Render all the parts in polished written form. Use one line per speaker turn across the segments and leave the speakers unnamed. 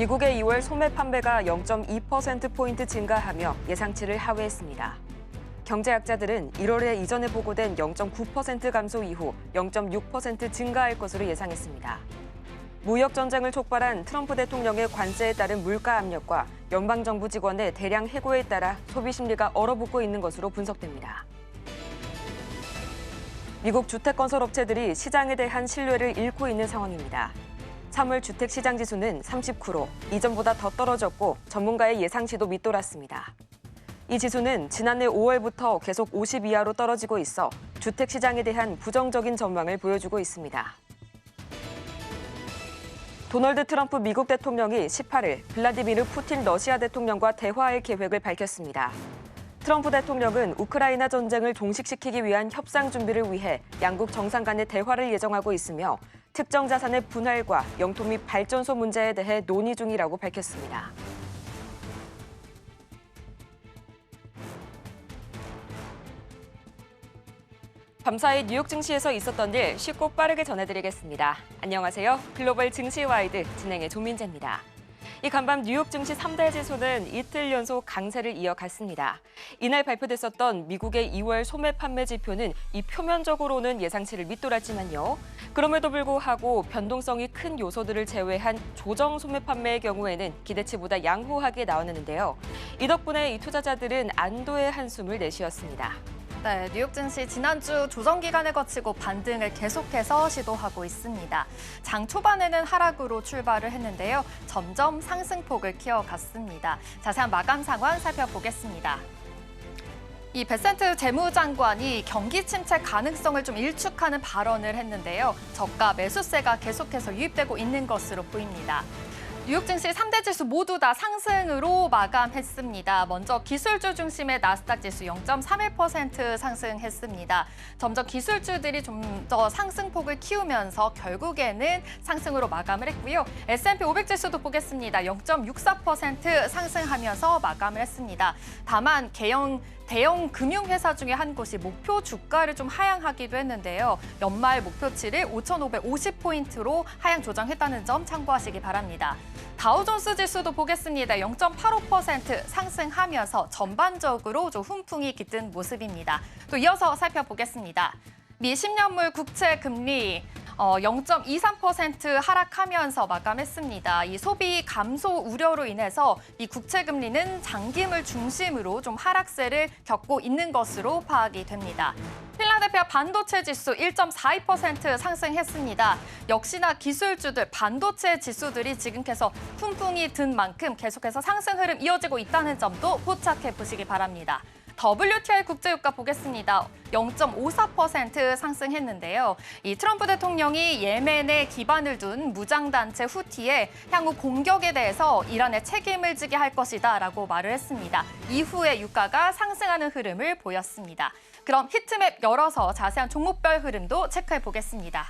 미국의 2월 소매 판매가 0.2%포인트 증가하며 예상치를 하회했습니다. 경제학자들은 1월에 이전에 보고된 0.9% 감소 이후 0.6% 증가할 것으로 예상했습니다. 무역 전쟁을 촉발한 트럼프 대통령의 관세에 따른 물가 압력과 연방정부 직원의 대량 해고에 따라 소비 심리가 얼어붙고 있는 것으로 분석됩니다. 미국 주택건설업체들이 시장에 대한 신뢰를 잃고 있는 상황입니다. 3월 주택시장지수는 39로 이전보다 더 떨어졌고 전문가의 예상치도 밑돌았습니다. 이 지수는 지난해 5월부터 계속 50 이하로 떨어지고 있어 주택시장에 대한 부정적인 전망을 보여주고 있습니다. 도널드 트럼프 미국 대통령이 18일 블라디미르 푸틴 러시아 대통령과 대화할 계획을 밝혔습니다. 트럼프 대통령은 우크라이나 전쟁을 종식시키기 위한 협상 준비를 위해 양국 정상 간의 대화를 예정하고 있으며 특정 자산의 분할과 영토 및 발전소 문제에 대해 논의 중이라고 밝혔습니다. 밤사이 뉴욕 증시에서 있었던 일 쉽고 빠르게 전해드리겠습니다. 안녕하세요. 글로벌 증시와이드 진행의 조민재입니다. 이 간밤 뉴욕 증시 3대 지수는 이틀 연속 강세를 이어갔습니다. 이날 발표됐었던 미국의 2월 소매 판매 지표는 이 표면적으로는 예상치를 밑돌았지만요. 그럼에도 불구하고 변동성이 큰 요소들을 제외한 조정 소매 판매의 경우에는 기대치보다 양호하게 나왔는데요. 이 덕분에 이 투자자들은 안도의 한숨을 내쉬었습니다.
네, 뉴욕 증시 지난주 조정 기간을 거치고 반등을 계속해서 시도하고 있습니다. 장 초반에는 하락으로 출발을 했는데요. 점점 상승폭을 키워갔습니다. 자세한 마감 상황 살펴보겠습니다. 이 베센트 재무장관이 경기 침체 가능성을 좀 일축하는 발언을 했는데요. 저가 매수세가 계속해서 유입되고 있는 것으로 보입니다. 뉴욕 증시 3대 지수 모두 다 상승으로 마감했습니다. 먼저 기술주 중심의 나스닥 지수 0.31% 상승했습니다. 점점 기술주들이 좀 더 상승폭을 키우면서 결국에는 상승으로 마감을 했고요. S&P 500 지수도 보겠습니다. 0.64% 상승하면서 마감을 했습니다. 다만 대형 금융회사 중에 한 곳이 목표 주가를 좀 하향하기도 했는데요. 연말 목표치를 5,550포인트로 하향 조정했다는 점 참고하시기 바랍니다. 다우존스 지수도 보겠습니다. 0.85% 상승하면서 전반적으로 좀 훈풍이 깃든 모습입니다. 또 이어서 살펴보겠습니다. 미 10년물 국채 금리 0.23% 하락하면서 마감했습니다. 이 소비 감소 우려로 인해서 이 국채 금리는 장기물 중심으로 좀 하락세를 겪고 있는 것으로 파악이 됩니다. 필라델피아 반도체 지수 1.42% 상승했습니다. 역시나 기술주들, 반도체 지수들이 지금께서 훈풍이 든 만큼 계속해서 상승 흐름 이어지고 있다는 점도 포착해 보시기 바랍니다. WTI 국제유가 보겠습니다. 0.54% 상승했는데요. 이 트럼프 대통령이 예멘에 기반을 둔 무장단체 후티의 향후 공격에 대해서 이란에 책임을 지게 할 것이다라고 말을 했습니다. 이후에 유가가 상승하는 흐름을 보였습니다. 그럼 히트맵 열어서 자세한 종목별 흐름도 체크해 보겠습니다.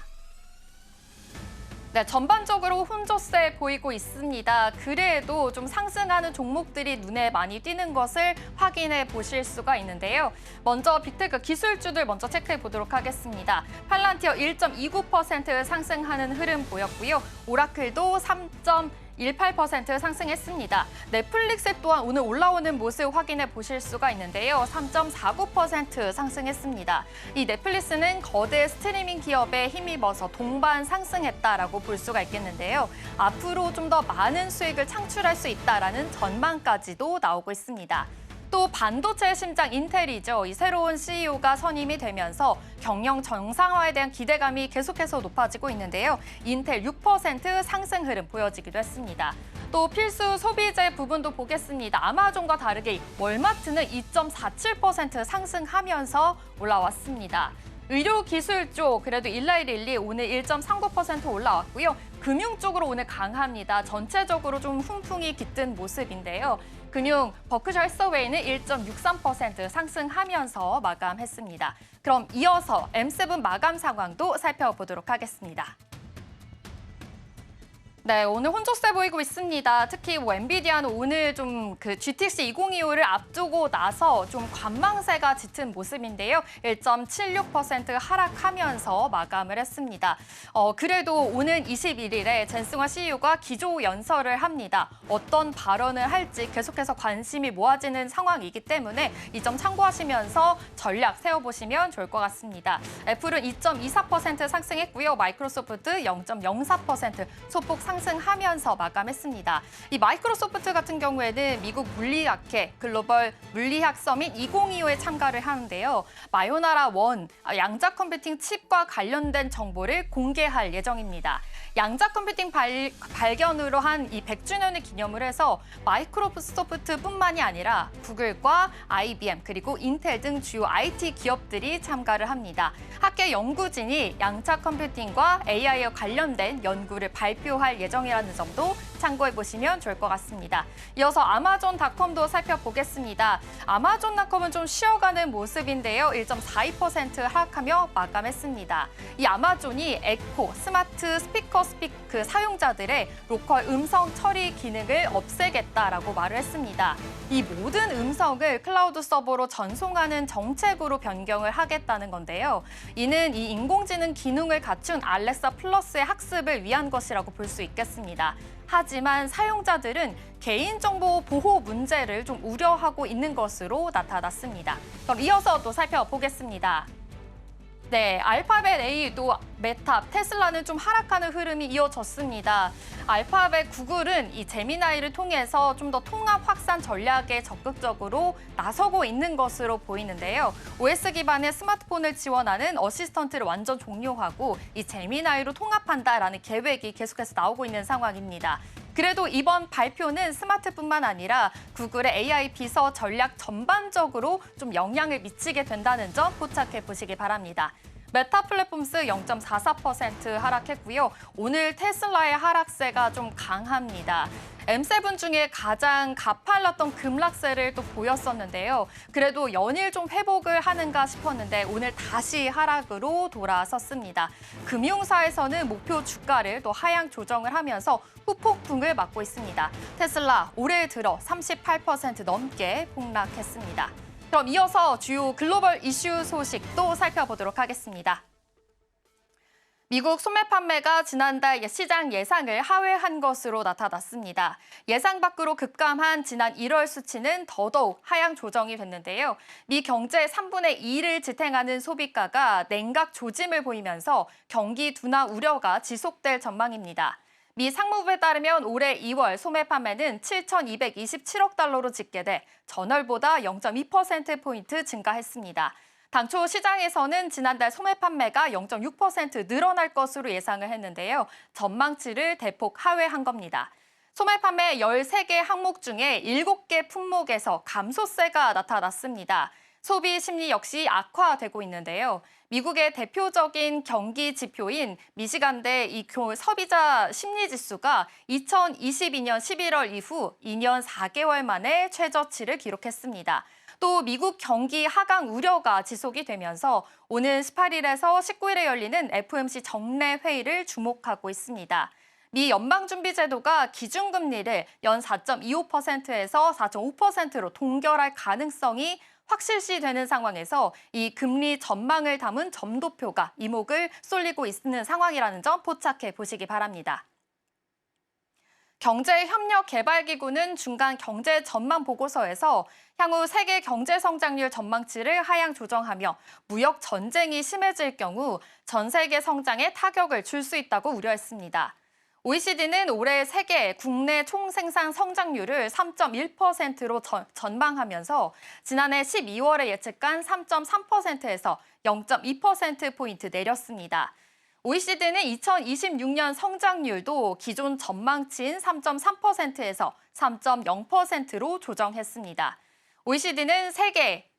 네, 전반적으로 혼조세 보이고 있습니다. 그래도 좀 상승하는 종목들이 눈에 많이 띄는 것을 확인해 보실 수가 있는데요. 먼저 빅테크 기술주들 먼저 체크해 보도록 하겠습니다. 팔란티어 1.29% 상승하는 흐름 보였고요. 오라클도 3.18% 상승했습니다. 넷플릭스 또한 오늘 올라오는 모습 확인해 보실 수가 있는데요. 3.49% 상승했습니다. 이 넷플릭스는 거대 스트리밍 기업에 힘입어서 동반 상승했다라고 볼 수가 있겠는데요. 앞으로 좀 더 많은 수익을 창출할 수 있다라는 전망까지도 나오고 있습니다. 또 반도체의 심장 인텔이죠. 이 새로운 CEO가 선임이 되면서 경영 정상화에 대한 기대감이 계속해서 높아지고 있는데요. 인텔 6% 상승 흐름 보여지기도 했습니다. 또 필수 소비재 부분도 보겠습니다. 아마존과 다르게 월마트는 2.47% 상승하면서 올라왔습니다. 의료기술 쪽 그래도 일라이릴리 오늘 1.39% 올라왔고요. 금융 쪽으로 오늘 강합니다. 전체적으로 좀 훈풍이 깃든 모습인데요. 금융 버크셔 해서웨이는 1.63% 상승하면서 마감했습니다. 그럼 이어서 M7 마감 상황도 살펴보도록 하겠습니다. 네, 오늘 혼조세 보이고 있습니다. 특히 엔비디아는 오늘 좀 그 GTX 2025를 앞두고 나서 좀 관망세가 짙은 모습인데요. 1.76% 하락하면서 마감을 했습니다. 그래도 오는 21일에 젠승화 CEO가 기조 연설을 합니다. 어떤 발언을 할지 계속해서 관심이 모아지는 상황이기 때문에 이 점 참고하시면서 전략 세워보시면 좋을 것 같습니다. 애플은 2.24% 상승했고요. 마이크로소프트 0.04% 소폭 상승하면서 마감했습니다. 이 마이크로소프트 같은 경우에는 미국 물리학회 글로벌 물리학 서밋 2025에 참가를 하는데요. 마요나라 원 양자 컴퓨팅 칩과 관련된 정보를 공개할 예정입니다. 양자 컴퓨팅 발견으로 한 이 100주년을 기념을 해서 마이크로소프트뿐만이 아니라 구글과 IBM 그리고 인텔 등 주요 IT 기업들이 참가를 합니다. 학계 연구진이 양자 컴퓨팅과 AI에 관련된 연구를 발표할 예정이라는 점도 참고해 보시면 좋을 것 같습니다. 이어서 아마존닷컴도 살펴보겠습니다. 아마존닷컴은 좀 쉬어가는 모습인데요. 1.42% 하락하며 마감했습니다. 이 아마존이 에코 스마트 스피커 사용자들의 로컬 음성 처리 기능을 없애겠다라고 말을 했습니다. 이 모든 음성을 클라우드 서버로 전송하는 정책으로 변경을 하겠다는 건데요. 이는 이 인공지능 기능을 갖춘 알렉사 플러스의 학습을 위한 것이라고 볼 수 있겠습니다. 하지만 사용자들은 개인정보 보호 문제를 좀 우려하고 있는 것으로 나타났습니다. 그럼 이어서 또 살펴보겠습니다. 네, 알파벳 A도 메타, 테슬라는 좀 하락하는 흐름이 이어졌습니다. 알파벳 구글은 이 제미나이를 통해서 좀 더 통합 확산 전략에 적극적으로 나서고 있는 것으로 보이는데요. OS 기반의 스마트폰을 지원하는 어시스턴트를 완전 종료하고 이 제미나이로 통합한다라는 계획이 계속해서 나오고 있는 상황입니다. 그래도 이번 발표는 스마트뿐만 아니라 구글의 AI 비서 전략 전반적으로 좀 영향을 미치게 된다는 점 포착해 보시기 바랍니다. 메타 플랫폼스 0.44% 하락했고요. 오늘 테슬라의 하락세가 좀 강합니다. M7 중에 가장 가팔랐던 급락세를 또 보였었는데요. 그래도 연일 좀 회복을 하는가 싶었는데 오늘 다시 하락으로 돌아섰습니다. 금융사에서는 목표 주가를 또 하향 조정을 하면서 후폭풍을 맞고 있습니다. 테슬라 올해 들어 38% 넘게 폭락했습니다. 그럼 이어서 주요 글로벌 이슈 소식도 살펴보도록 하겠습니다. 미국 소매 판매가 지난달 시장 예상을 하회한 것으로 나타났습니다. 예상 밖으로 급감한 지난 1월 수치는 더더욱 하향 조정이 됐는데요. 미 경제의 3분의 2를 지탱하는 소비가가 냉각 조짐을 보이면서 경기 둔화 우려가 지속될 전망입니다. 미 상무부에 따르면 올해 2월 소매 판매는 7,227억 달러로 집계돼 전월보다 0.2%포인트 증가했습니다. 당초 시장에서는 지난달 소매 판매가 0.6% 늘어날 것으로 예상을 했는데요. 전망치를 대폭 하회한 겁니다. 소매 판매 13개 항목 중에 7개 품목에서 감소세가 나타났습니다. 소비 심리 역시 악화되고 있는데요. 미국의 대표적인 경기 지표인 미시간대 이 소비자 심리 지수가 2022년 11월 이후 2년 4개월 만에 최저치를 기록했습니다. 또 미국 경기 하강 우려가 지속이 되면서 오는 18일에서 19일에 열리는 FOMC 정례 회의를 주목하고 있습니다. 미 연방준비제도가 기준금리를 연 4.25%에서 4.5%로 동결할 가능성이 확실시되는 상황에서 이 금리 전망을 담은 점도표가 이목을 쏠리고 있는 상황이라는 점 포착해 보시기 바랍니다. 경제협력개발기구는 중간 경제 전망 보고서에서 향후 세계 경제 성장률 전망치를 하향 조정하며 무역 전쟁이 심해질 경우 전 세계 성장에 타격을 줄 수 있다고 우려했습니다. OECD는 올해 세계 국내 총생산 성장률을 3.1%로 전망하면서 지난해 12월에 예측한 3.3%에서 0.2%포인트 내렸습니다. OECD는 2026년 성장률도 기존 전망치인 3.3%에서 3.0%로 조정했습니다. OECD는 세계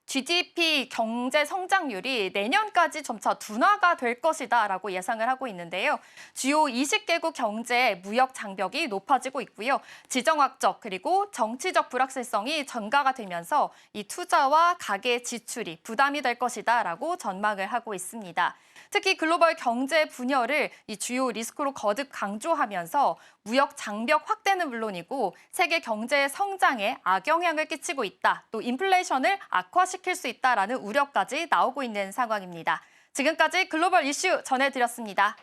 GDP 경제 성장률이 내년까지 점차 둔화가 될 것이다라고 예상을 하고 있는데요. 주요 20개국 경제의 무역 장벽이 높아지고 있고요. 지정학적 그리고 정치적 불확실성이 전가가 되면서 이 투자와 가계 지출이 부담이 될 것이다라고 전망을 하고 있습니다. 특히 글로벌 경제 분열을 이 주요 리스크로 거듭 강조하면서 무역 장벽 확대는 물론이고 세계 경제의 성장에 악영향을 끼치고 있다. 또 인플레이션을 악화시킬 수 있다라는 우려까지 나오고 있는 상황입니다. 지금까지 글로벌 이슈 전해드렸습니다.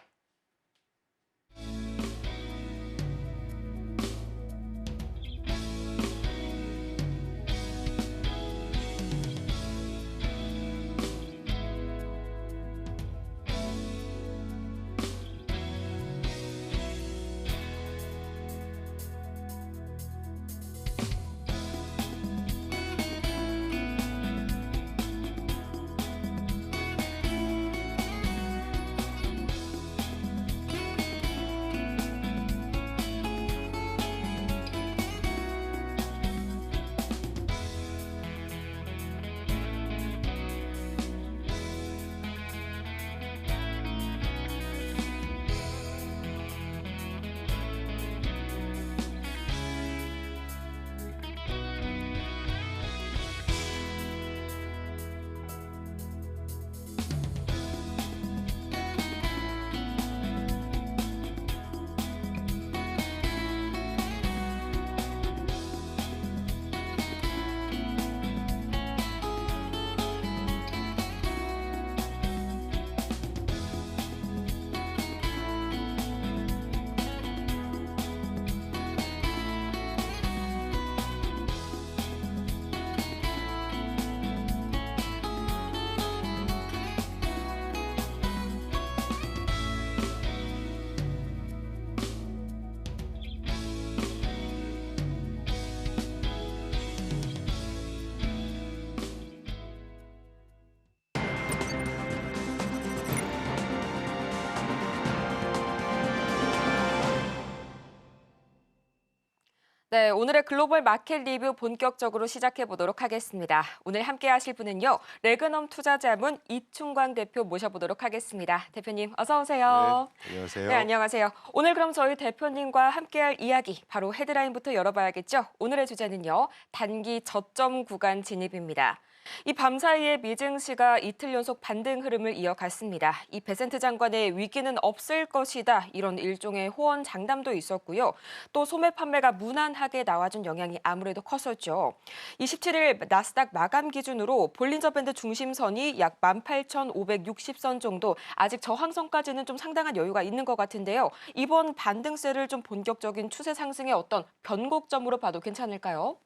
네, 오늘의 글로벌 마켓 리뷰 본격적으로 시작해 보도록 하겠습니다. 오늘 함께 하실 분은요, 레그넘 투자자문 이충광 대표 모셔보도록 하겠습니다. 대표님, 어서 오세요.
네, 안녕하세요.
네, 안녕하세요. 오늘 그럼 저희 대표님과 함께할 이야기 바로 헤드라인부터 열어봐야겠죠. 오늘의 주제는요, 단기 저점 구간 진입입니다. 이 밤사이에 미증시가 이틀 연속 반등 흐름을 이어갔습니다. 이 베센트 장관의 위기는 없을 것이다. 이런 일종의 호언 장담도 있었고요. 또 소매 판매가 무난하게 나와준 영향이 아무래도 컸었죠. 27일 나스닥 마감 기준으로 볼린저 밴드 중심선이 약 18,560선 정도, 아직 저항선까지는 좀 상당한 여유가 있는 것 같은데요. 이번 반등세를 좀 본격적인 추세 상승의 어떤 변곡점으로 봐도 괜찮을까요?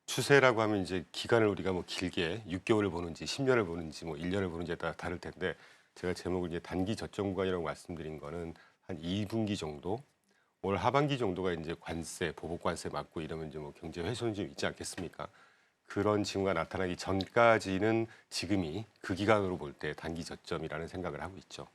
추세라고 하면 이제 기간을 우리가 뭐 길게 6개월을 보는지 10년을 보는지 뭐 1년을 보는지에 따라 다를 텐데, 제가 제목을 이제 단기 저점 구간이라고 말씀드린 거는 한 2분기 정도, 올 하반기 정도가 이제 관세, 보복 관세 맞고 이러면 이제 뭐 경제 훼손이 좀 있지 않겠습니까? 그런 징후가 나타나기 전까지는 지금이 그 기간으로 볼 때 단기 저점이라는 생각을 하고 있죠.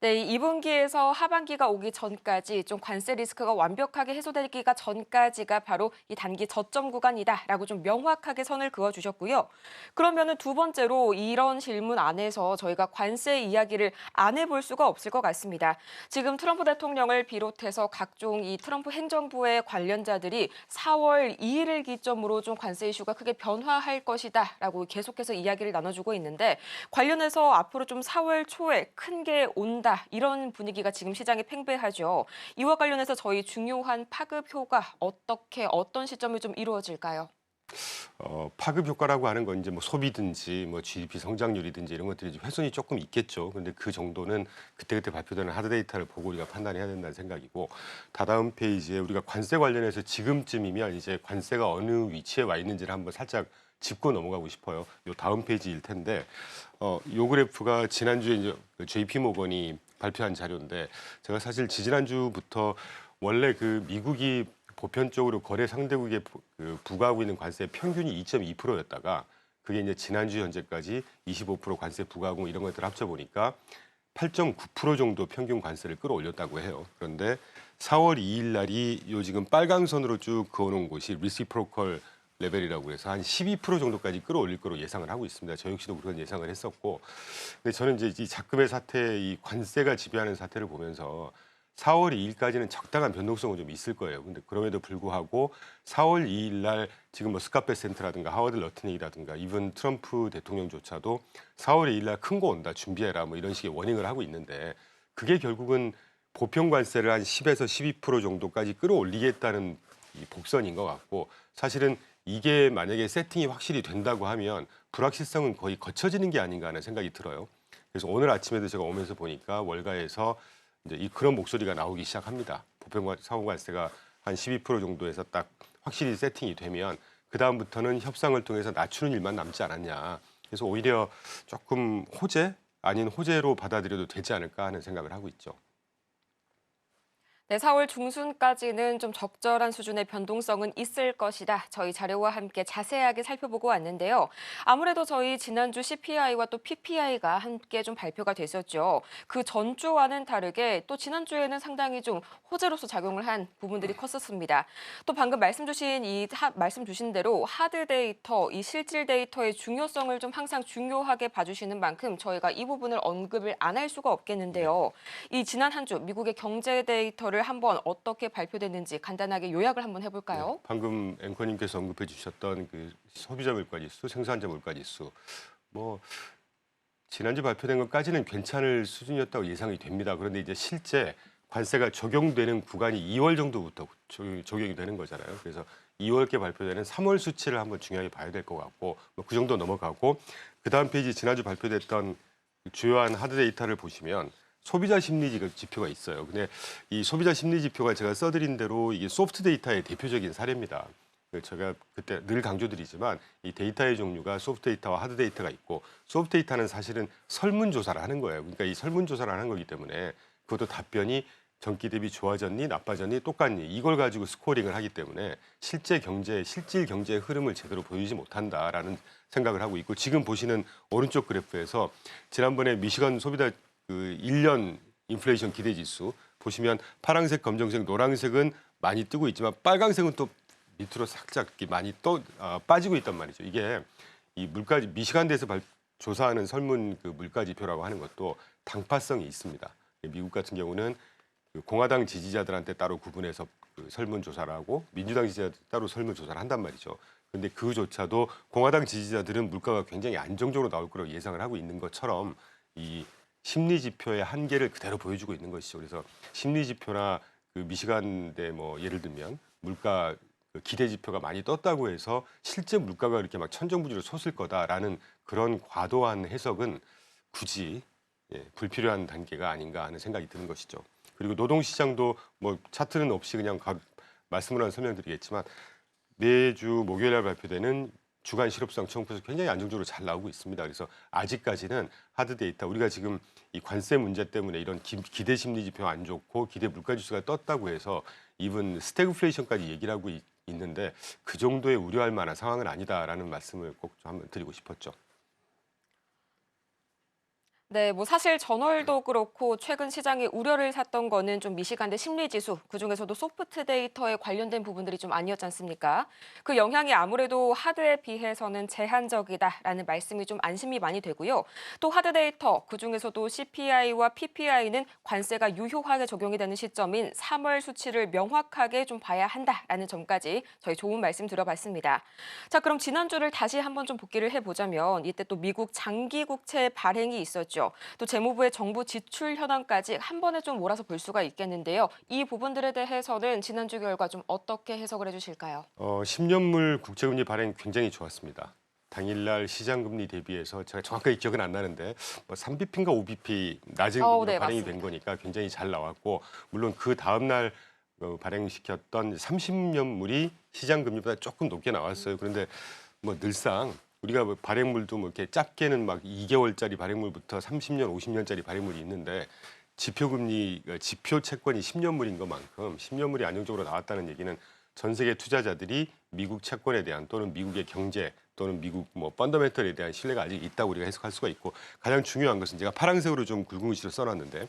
네, 2분기에서 하반기가 오기 전까지 좀 관세 리스크가 완벽하게 해소되기가 전까지가 바로 이 단기 저점 구간이다라고 좀 명확하게 선을 그어주셨고요. 그러면은 두 번째로 이런 질문 안에서 저희가 관세 이야기를 안 해볼 수가 없을 것 같습니다. 지금 트럼프 대통령을 비롯해서 각종 이 트럼프 행정부의 관련자들이 4월 2일을 기점으로 좀 관세 이슈가 크게 변화할 것이다라고 계속해서 이야기를 나눠주고 있는데, 관련해서 앞으로 좀 4월 초에 큰 게 온다, 이런 분위기가 지금 시장에 팽배하죠. 이와 관련해서 저희 중요한 파급 효과 어떤 시점에 좀 이루어질까요?
파급 효과라고 하는 건 이제 뭐 소비든지 뭐 GDP 성장률이든지 이런 것들이 훼손이 조금 있겠죠. 근데 그 정도는 그때그때 발표되는 하드 데이터를 보고 우리가 판단해야 된다는 생각이고, 다다음 페이지에 우리가 관세 관련해서 지금쯤이면 이제 관세가 어느 위치에 와 있는지를 한번 살짝 짚고 넘어가고 싶어요. 요 다음 페이지일 텐데, 요 그래프가 지난주에 이제 JP 모건이 발표한 자료인데, 제가 사실 지지난주부터 원래 그 미국이 보편적으로 거래 상대국에 부과하고 있는 관세의 평균이 2.2%였다가 그게 이제 지난주 현재까지 25% 관세 부과하고 이런 것들 합쳐 보니까 8.9% 정도 평균 관세를 끌어올렸다고 해요. 그런데 4월 2일 날이 요 지금 빨강선으로 쭉 그어놓은 곳이 리시프로컬 레벨이라고 해서 한 12% 정도까지 끌어올릴 거로 예상을 하고 있습니다. 저 역시도 그런 예상을 했었고, 근데 저는 이제 이 작금의 사태, 이 관세가 지배하는 사태를 보면서 4월 2일까지는 적당한 변동성은 좀 있을 거예요. 근데 그럼에도 불구하고 4월 2일 날 지금 뭐 스캇 베센트라든가 하워드 러트닉이라든가 이번 트럼프 대통령조차도 4월 2일 날 큰 거 온다 준비해라 뭐 이런 식의 워닝을 하고 있는데 그게 결국은 보편 관세를 한 10에서 12% 정도까지 끌어올리겠다는 이 복선인 것 같고 사실은 이게 만약에 세팅이 확실히 된다고 하면 불확실성은 거의 거쳐지는 게 아닌가 하는 생각이 들어요. 그래서 오늘 아침에도 제가 오면서 보니까 월가에서 이제 그런 목소리가 나오기 시작합니다. 보편 사고관세가 한 12% 정도에서 딱 확실히 세팅이 되면 그 다음부터는 협상을 통해서 낮추는 일만 남지 않았냐. 그래서 오히려 조금 호재 아닌 호재로 받아들여도 되지 않을까 하는 생각을 하고 있죠.
네, 4월 중순까지는 좀 적절한 수준의 변동성은 있을 것이다. 저희 자료와 함께 자세하게 살펴보고 왔는데요. 아무래도 저희 지난주 CPI와 또 PPI가 함께 좀 발표가 됐었죠. 그 전주와는 다르게 또 지난주에는 상당히 좀 호재로서 작용을 한 부분들이 컸었습니다. 또 방금 말씀 주신 대로 하드 데이터, 이 실질 데이터의 중요성을 좀 항상 중요하게 봐주시는 만큼 저희가 이 부분을 언급을 안 할 수가 없겠는데요. 이 지난 한 주 미국의 경제 데이터를 한번 어떻게 발표됐는지 간단하게 요약을 한번 해볼까요?
네, 방금 앵커님께서 언급해 주셨던 그 소비자 물가지수, 생산자 물가지수, 뭐 지난주 발표된 것까지는 괜찮을 수준이었다고 예상이 됩니다. 그런데 이제 실제 관세가 적용되는 구간이 2월 정도부터 적용이 되는 거잖아요. 그래서 2월께 발표되는 3월 수치를 한번 중요하게 봐야 될 것 같고 뭐 그 정도 넘어가고 그 다음 페이지 지난주 발표됐던 주요한 하드 데이터를 보시면 소비자 심리 지표가 있어요. 근데 이 소비자 심리 지표가 제가 써드린 대로 이게 소프트 데이터의 대표적인 사례입니다. 제가 그때 늘 강조드리지만 이 데이터의 종류가 소프트 데이터와 하드 데이터가 있고 소프트 데이터는 사실은 설문조사를 하는 거예요. 그러니까 이 설문조사를 하는 거기 때문에 그것도 답변이 전기 대비 좋아졌니 나빠졌니 똑같니 이걸 가지고 스코어링을 하기 때문에 실질 경제의 흐름을 제대로 보이지 못한다라는 생각을 하고 있고 지금 보시는 오른쪽 그래프에서 지난번에 미시건 소비자 그 1년 인플레이션 기대지수 보시면 파란색, 검정색, 노란색은 많이 뜨고 있지만 빨간색은 또 밑으로 살짝 많이 빠지고 있단 말이죠. 이게 이 물가 미시간대에서 조사하는 설문 그 물가 지표라고 하는 것도 당파성이 있습니다. 미국 같은 경우는 그 공화당 지지자들한테 따로 구분해서 그 설문 조사를 하고 민주당 지지자들 따로 설문 조사를 한단 말이죠. 그런데 그조차도 공화당 지지자들은 물가가 굉장히 안정적으로 나올 거라고 예상을 하고 있는 것처럼 이 심리 지표의 한계를 그대로 보여주고 있는 것이죠. 그래서 심리 지표나 그 미시간대 뭐 예를 들면 물가 그 기대 지표가 많이 떴다고 해서 실제 물가가 이렇게 막 천정부지로 솟을 거다라는 그런 과도한 해석은 굳이 불필요한 단계가 아닌가 하는 생각이 드는 것이죠. 그리고 노동시장도 뭐 차트는 없이 그냥 말씀을 한 설명드리겠지만 매주 목요일 날 발표되는 주간 실업성 청구에서 굉장히 안정적으로 잘 나오고 있습니다. 그래서 아직까지는 하드 데이터 우리가 지금 이 관세 문제 때문에 이런 기대 심리 지표 안 좋고 기대 물가 지수가 떴다고 해서 이번 스태그플레이션까지 얘기를 하고 있는데 그 정도의 우려할 만한 상황은 아니다라는 말씀을 꼭 좀 한번 드리고 싶었죠.
네, 뭐 사실 전월도 그렇고 최근 시장에 우려를 샀던 거는 좀 미시간대 심리지수, 그중에서도 소프트 데이터에 관련된 부분들이 좀 아니었지 않습니까? 그 영향이 아무래도 하드에 비해서는 제한적이다라는 말씀이 좀 안심이 많이 되고요. 또 하드 데이터, 그중에서도 CPI와 PPI는 관세가 유효하게 적용이 되는 시점인 3월 수치를 명확하게 좀 봐야 한다라는 점까지 저희 좋은 말씀 들어봤습니다. 자, 그럼 지난주를 다시 한번 좀 복기를 해보자면 이때 또 미국 장기 국채 발행이 있었죠. 또 재무부의 정부 지출 현황까지 한 번에 좀 몰아서 볼 수가 있겠는데요. 이 부분들에 대해서는 지난주 결과 좀 어떻게 해석을 해주실까요?
10년물 국채금리 발행 굉장히 좋았습니다. 당일날 시장금리 대비해서 제가 정확하게 기억은 안 나는데 뭐 3bp인가 5bp 낮은 금리로
네,
발행이
맞습니다.
된 거니까 굉장히 잘 나왔고 물론 그 다음날 발행시켰던 30년물이 시장금리보다 조금 높게 나왔어요. 그런데 뭐 늘상 우리가 뭐 발행물도 뭐 이렇게 짧게는 막 2개월짜리 발행물부터 30년, 50년짜리 발행물이 있는데 지표금리, 지표 채권이 10년물인 것만큼 10년물이 안정적으로 나왔다는 얘기는 전 세계 투자자들이 미국 채권에 대한 또는 미국의 경제 또는 미국 뭐 펀더멘털에 대한 신뢰가 아직 있다고 우리가 해석할 수가 있고 가장 중요한 것은 제가 파란색으로 좀 굵은 글씨로 써놨는데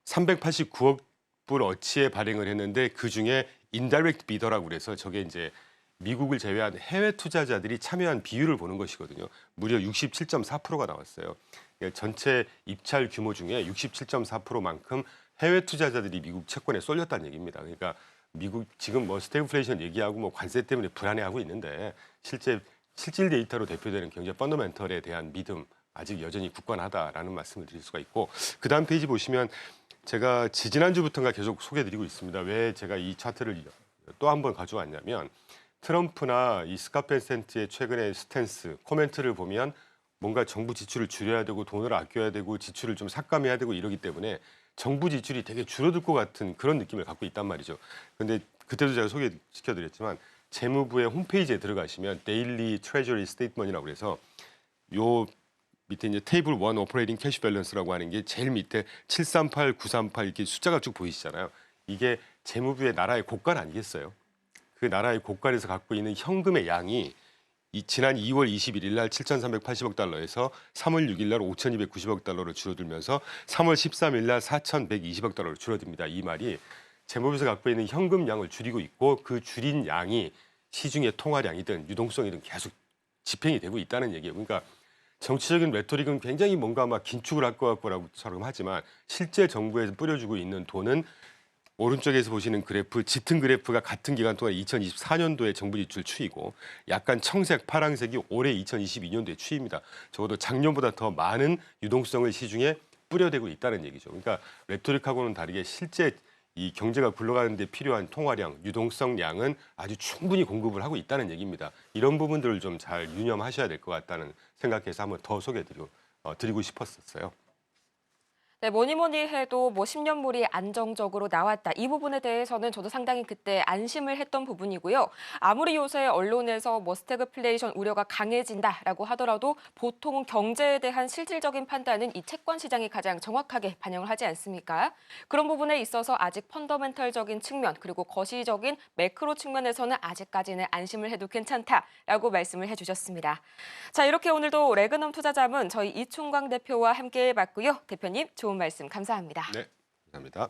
389억 불 어치의 발행을 했는데 그중에 인다이렉트 비더라고 그래서 저게 이제 미국을 제외한 해외 투자자들이 참여한 비율을 보는 것이거든요. 무려 67.4%가 나왔어요. 그러니까 전체 입찰 규모 중에 67.4%만큼 해외 투자자들이 미국 채권에 쏠렸다는 얘기입니다. 그러니까 미국 지금 뭐 스태그플레이션 얘기하고 뭐 관세 때문에 불안해하고 있는데 실질 데이터로 대표되는 경제 펀더멘털에 대한 믿음 아직 여전히 굳건하다라는 말씀을 드릴 수가 있고, 그다음 페이지 보시면 제가 지난주부터가 계속 소개해드리고 있습니다. 왜 제가 이 차트를 또 한 번 가져왔냐면 트럼프나 이 스캇 벤센트의 최근의 스탠스, 코멘트를 보면 뭔가 정부 지출을 줄여야 되고 돈을 아껴야 되고 지출을 좀 삭감해야 되고 이러기 때문에 정부 지출이 되게 줄어들 것 같은 그런 느낌을 갖고 있단 말이죠. 그런데 그때도 제가 소개시켜드렸지만 재무부의 홈페이지에 들어가시면 데일리 트레저리 스테이트먼이라고 그래서 요 밑에 이제 테이블 1 오퍼레이팅 캐시 밸런스라고 하는 게 제일 밑에 738, 938 이렇게 숫자가 쭉 보이시잖아요. 이게 재무부의 나라의 고관 아니겠어요? 그 나라의 고관에서 갖고 있는 현금의 양이 지난 2월 21일 날 7,380억 달러에서 3월 6일 날 5,290억 달러로 줄어들면서 3월 13일 날 4,120억 달러로 줄어듭니다. 이 말이 재무부에서 갖고 있는 현금량을 줄이고 있고 그 줄인 양이 시중의 통화량이든 유동성이든 계속 집행이 되고 있다는 얘기예요. 그러니까 정치적인 레토릭은 굉장히 뭔가 막 긴축을 할 것 같고라고처럼 하지만 실제 정부에서 뿌려주고 있는 돈은 오른쪽에서 보시는 그래프, 짙은 그래프가 같은 기간 동안 2024년도에 정부 지출 추이고 약간 청색, 파란색이 올해 2022년도의 추이입니다. 적어도 작년보다 더 많은 유동성을 시중에 뿌려대고 있다는 얘기죠. 그러니까 레토릭하고는 다르게 실제 이 경제가 굴러가는 데 필요한 통화량, 유동성량은 아주 충분히 공급을 하고 있다는 얘기입니다. 이런 부분들을 좀 잘 유념하셔야 될 것 같다는 생각해서 한번 더 소개드리고 싶었어요.
네, 뭐니 해도 뭐 10년물이 안정적으로 나왔다. 이 부분에 대해서는 저도 상당히 그때 안심을 했던 부분이고요. 아무리 요새 언론에서 뭐 스태그플레이션 우려가 강해진다라고 하더라도 보통은 경제에 대한 실질적인 판단은 이 채권 시장이 가장 정확하게 반영을 하지 않습니까? 그런 부분에 있어서 아직 펀더멘털적인 측면 그리고 거시적인 매크로 측면에서는 아직까지는 안심을 해도 괜찮다라고 말씀을 해주셨습니다. 자, 이렇게 오늘도 레그넘 투자자문 저희 이충광 대표와 함께 해봤고요. 대표님 좋은 말씀 감사합니다.
네, 감사합니다.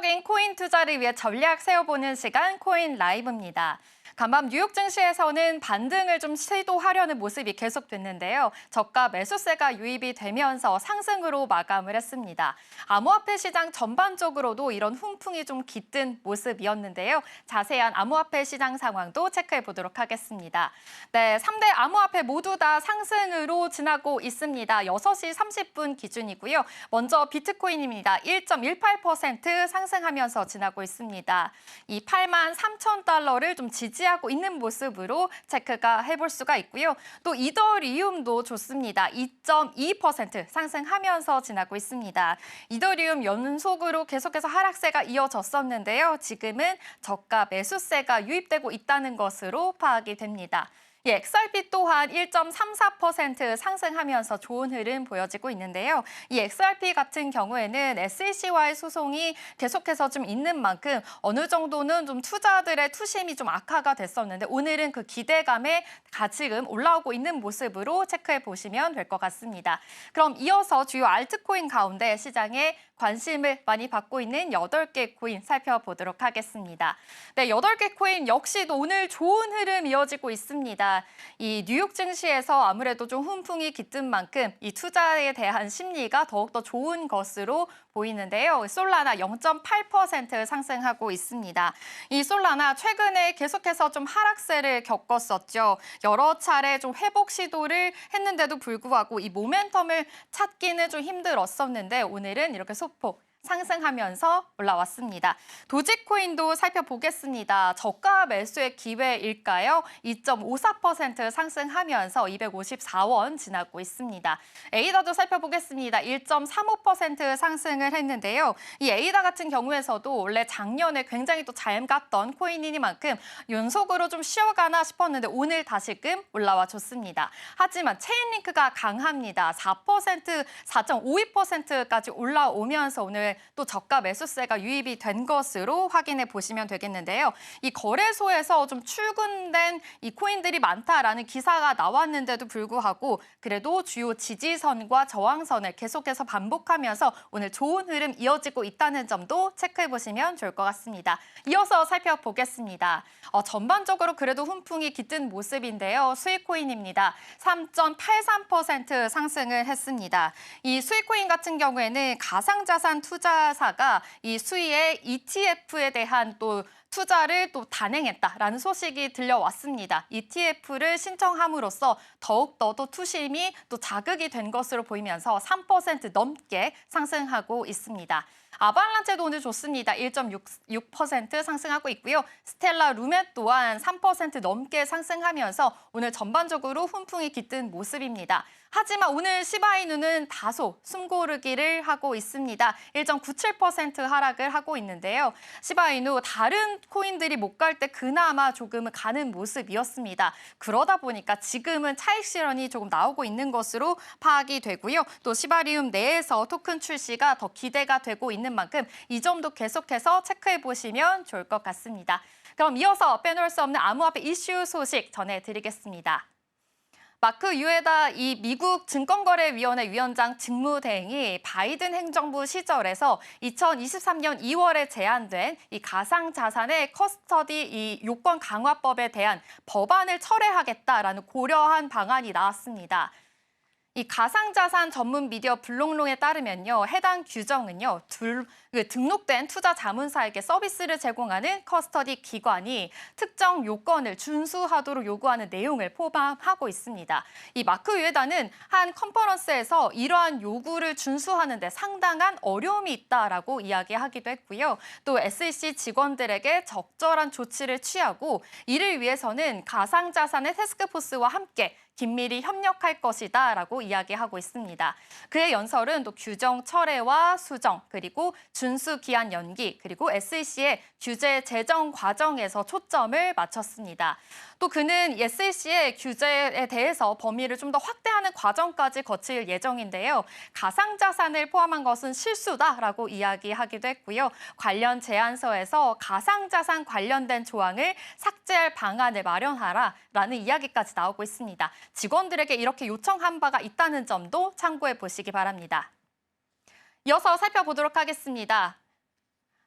안정적인 코인 투자를 위해 전략 세워보는 시간 코인 라이브입니다. 간밤 뉴욕 증시에서는 반등을 좀 시도하려는 모습이 계속됐는데요. 저가 매수세가 유입이 되면서 상승으로 마감을 했습니다. 암호화폐 시장 전반적으로도 이런 훈풍이 좀 깃든 모습이었는데요. 자세한 암호화폐 시장 상황도 체크해 보도록 하겠습니다. 네, 3대 암호화폐 모두 다 상승으로 지나고 있습니다. 6시 30분 기준이고요. 먼저 비트코인입니다. 1.18% 상승하면서 지나고 있습니다. 이 83,000달러를 좀 지지하고 있는 모습으로 체크가 해볼 수가 있고요. 또 이더리움도 좋습니다. 2.2% 상승하면서 지나고 있습니다. 이더리움 연속으로 계속해서 하락세가 이어졌었는데요. 지금은 저가 매수세가 유입되고 있다는 것으로 파악이 됩니다. XRP 또한 1.34% 상승하면서 좋은 흐름 보여지고 있는데요. 이 XRP 같은 경우에는 SEC와의 소송이 계속해서 좀 있는 만큼 어느 정도는 좀 투자들의 투심이 좀 악화가 됐었는데 오늘은 그 기대감에 지금 올라오고 있는 모습으로 체크해 보시면 될 것 같습니다. 그럼 이어서 주요 알트코인 가운데 시장에 관심을 많이 받고 있는 8개 코인 살펴보도록 하겠습니다. 네, 8개 코인 역시도 오늘 좋은 흐름 이어지고 있습니다. 이 뉴욕 증시에서 아무래도 좀 훈풍이 깃든 만큼 이 투자에 대한 심리가 더욱더 좋은 것으로 보이는데요. 솔라나 0.8% 상승하고 있습니다. 이 솔라나 최근에 계속해서 좀 하락세를 겪었었죠. 여러 차례 좀 회복 시도를 했는데도 불구하고 이 모멘텀을 찾기는 좀 힘들었었는데 오늘은 이렇게 소폭 상승하면서 올라왔습니다. 도지코인도 살펴보겠습니다. 저가 매수의 기회일까요? 2.54% 상승하면서 254원 지나고 있습니다. 에이다도 살펴보겠습니다. 1.35% 상승을 했는데요. 이 에이다 같은 경우에서도 원래 작년에 굉장히 또 잘 갔던 코인이니만큼 연속으로 좀 쉬어가나 싶었는데 오늘 다시금 올라와 줬습니다. 하지만 체인링크가 강합니다. 4%, 4.52%까지 올라오면서 오늘 또 저가 매수세가 유입이 된 것으로 확인해 보시면 되겠는데요. 이 거래소에서 좀 출근된 이 코인들이 많다라는 기사가 나왔는데도 불구하고 그래도 주요 지지선과 저항선을 계속해서 반복하면서 오늘 좋은 흐름 이어지고 있다는 점도 체크해 보시면 좋을 것 같습니다. 이어서 살펴보겠습니다. 전반적으로 그래도 훈풍이 깃든 모습인데요. 스위코인입니다. 3.83% 상승을 했습니다. 이 스위코인 같은 경우에는 가상자산 투자사가 이 수위의 ETF에 대한 또 투자를 또 단행했다라는 소식이 들려왔습니다. ETF를 신청함으로써 더욱더 또 투심이 또 자극이 된 것으로 보이면서 3% 넘게 상승하고 있습니다. 아발란체도 오늘 좋습니다. 1.6% 상승하고 있고요. 스텔라 루멧 또한 3% 넘게 상승하면서 오늘 전반적으로 훈풍이 깃든 모습입니다. 하지만 오늘 시바이누는 다소 숨고르기를 하고 있습니다. 1.97% 하락을 하고 있는데요. 시바이누 다른 코인들이 못 갈 때 그나마 조금은 가는 모습이었습니다. 그러다 보니까 지금은 차익 실현이 조금 나오고 있는 것으로 파악이 되고요. 또 시바리움 내에서 토큰 출시가 더 기대가 되고 있는 만큼 이 점도 계속해서 체크해 보시면 좋을 것 같습니다. 그럼 이어서 빼놓을 수 없는 암호화폐 이슈 소식 전해드리겠습니다. 마크 유에다 이 미국 증권거래위원회 위원장 직무대행이 바이든 행정부 시절에서 2023년 2월에 제안된 이 가상자산의 커스터디 이 요건 강화법에 대한 법안을 철회하겠다라는 고려한 방안이 나왔습니다. 이 가상자산 전문 미디어 블록롱에 따르면요, 해당 규정은요, 등록된 투자 자문사에게 서비스를 제공하는 커스터디 기관이 특정 요건을 준수하도록 요구하는 내용을 포함하고 있습니다. 이 마크 유에다는 한 컨퍼런스에서 이러한 요구를 준수하는 데 상당한 어려움이 있다라고 이야기하기도 했고요. 또 SEC 직원들에게 적절한 조치를 취하고 이를 위해서는 가상자산의 태스크포스와 함께 긴밀히 협력할 것이다라고 이야기하고 있습니다. 그의 연설은 또 규정 철회와 수정, 그리고 준수 기한 연기, 그리고 SEC의 규제 제정 과정에서 초점을 맞췄습니다. 또 그는 SEC의 규제에 대해서 범위를 좀 더 확대하는 과정까지 거칠 예정인데요. 가상자산을 포함한 것은 실수다라고 이야기하기도 했고요. 관련 제안서에서 가상자산 관련된 조항을 삭제할 방안을 마련하라라는 이야기까지 나오고 있습니다. 직원들에게 이렇게 요청한 바가 있다는 점도 참고해 보시기 바랍니다. 이어서 살펴보도록 하겠습니다.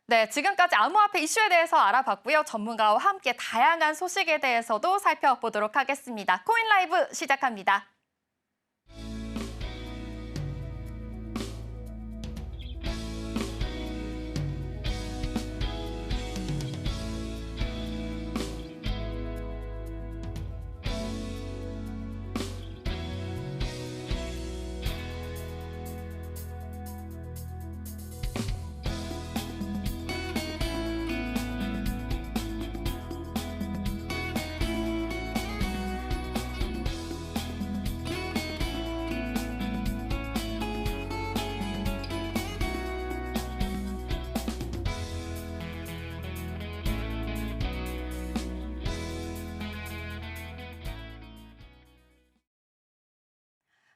네, 지금까지 암호화폐 이슈에 대해서 알아봤고요. 전문가와 함께 다양한 소식에 대해서도 살펴보도록 하겠습니다. 코인 라이브 시작합니다.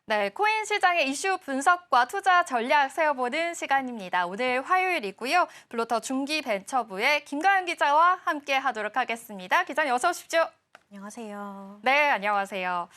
네, 코인 시장의 이슈 분석과 투자 전략 세워보는 시간입니다. 오늘 화요일이고요. 블루터 중기벤처부의 김가연 기자와 함께 하도록 하겠습니다. 기자님 어서 오십시오.
안녕하세요.
네, 안녕하세요.